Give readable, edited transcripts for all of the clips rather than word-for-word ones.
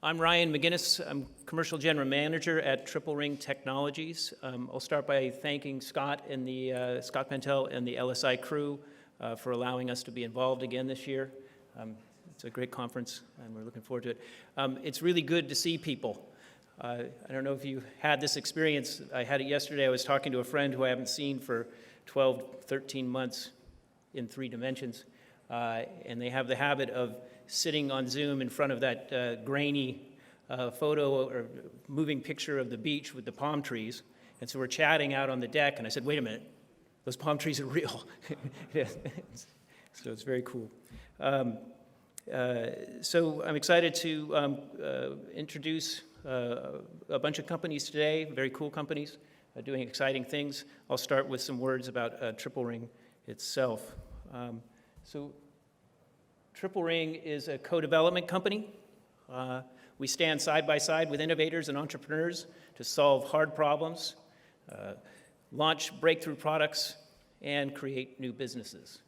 I'm Ryan McGuinness. I'm Commercial General Manager at Emerging Medtech Technologies. I'll start by thanking Scott and the Scott Pentel and the LSI crew for allowing us to be involved again this year. It's a great conference, and we're looking forward to it. It's really good to see people. I don't know if you had this experience. I had it yesterday. I was talking to a friend who I haven't seen for 12, 13 months in 3 dimensions, and they have the habit of sitting on Zoom in front of that grainy photo or moving picture of the beach with the palm trees. And so we're chatting out on the deck, and I said, wait a minute, those palm trees are real. So it's very cool. So I'm excited to introduce a bunch of companies today, very cool companies doing exciting things. I'll start with some words about Triple Ring itself. So Triple Ring is a co-development company. We stand side by side with innovators and entrepreneurs to solve hard problems, launch breakthrough products, and create new businesses.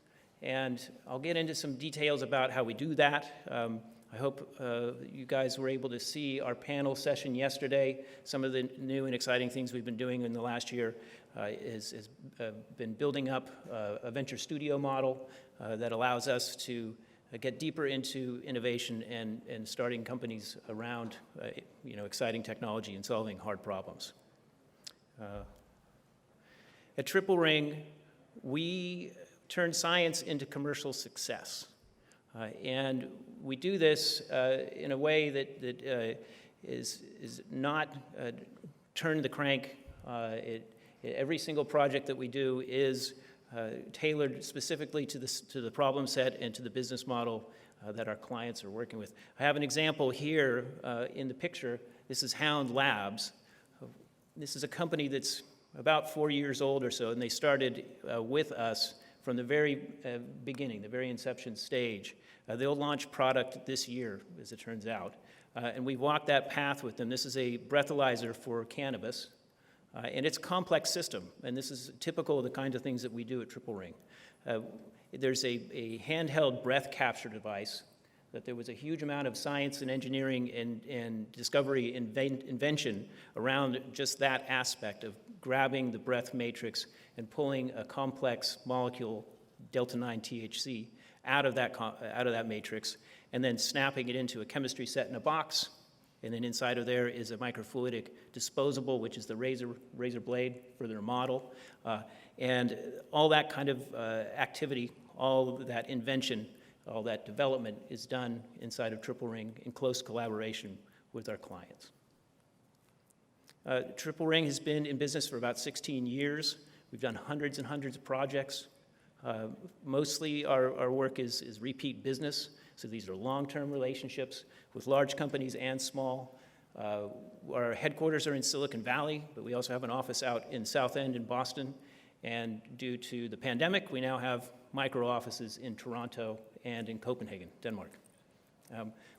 And I'll get into some details about how we do that. I hope you guys were able to see our panel session yesterday. Some of the new and exciting things we've been doing in the last year has been building up a venture studio model that allows us to get deeper into innovation and starting companies around exciting technology and solving hard problems. At Triple Ring, we turn science into commercial success. And we do this in a way that is not turn the crank. Every single project that we do is tailored specifically to the problem set and to the business model that our clients are working with. I have an example here in the picture. This is Hound Labs. This is a company that's about 4 years old or so, and they started with us from the very beginning, the very inception stage. They'll launch product this year, as it turns out. And we walked that path with them. This is a breathalyzer for cannabis. And it's a complex system, and this is typical of the kinds of things that we do at Triple Ring. There's a handheld breath capture device that there was a huge amount of science and engineering and discovery invention around just that aspect of grabbing the breath matrix and pulling a complex molecule, delta-9 THC, out of that matrix, and then snapping it into a chemistry set in a box. And then inside of there is a microfluidic disposable, which is the razor blade for their model. And all that kind of activity, all that invention, all that development is done inside of Triple Ring in close collaboration with our clients. Triple Ring has been in business for about 16 years. We've done hundreds and hundreds of projects. Mostly our work is repeat business. So these are long-term relationships with large companies and small. Our headquarters are in Silicon Valley, but we also have an office out in South End in Boston. And due to the pandemic, we now have micro offices in Toronto and in Copenhagen, Denmark.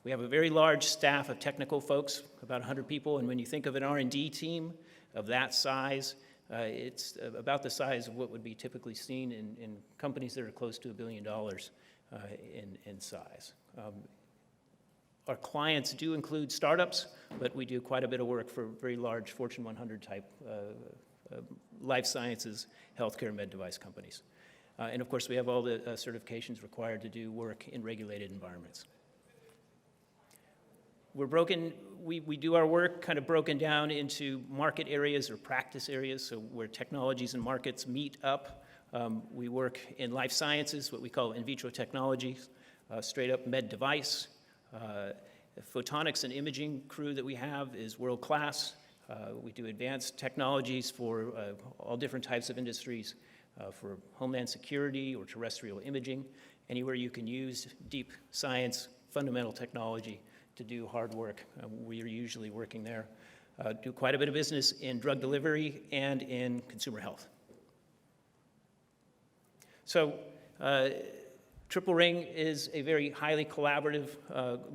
We have a very large staff of technical folks, about 100 people. And when you think of an R&D team of that size, it's about the size of what would be typically seen in companies that are close to $1 billion. In size. Our clients do include startups, but we do quite a bit of work for very large Fortune 100 type life sciences, healthcare, med device companies. And of course, we have all the certifications required to do work in regulated environments. We do our work kind of broken down into market areas or practice areas, so where technologies and markets meet up. We work in life sciences, what we call Vitro Technologies, straight up med device. The photonics and imaging crew that we have is world class. We do advanced technologies for all different types of industries, for homeland security or terrestrial imaging, anywhere you can use deep science, fundamental technology to do hard work. We are usually working there. Do quite a bit of business in drug delivery and in consumer health. So Triple Ring is a very highly collaborative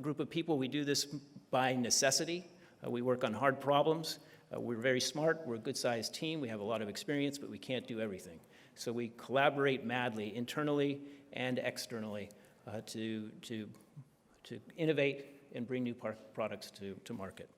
group of people. We do this by necessity. We work on hard problems. We're very smart. We're a good-sized team. We have a lot of experience, but we can't do everything. So we collaborate madly, internally and externally, to innovate and bring new products to market.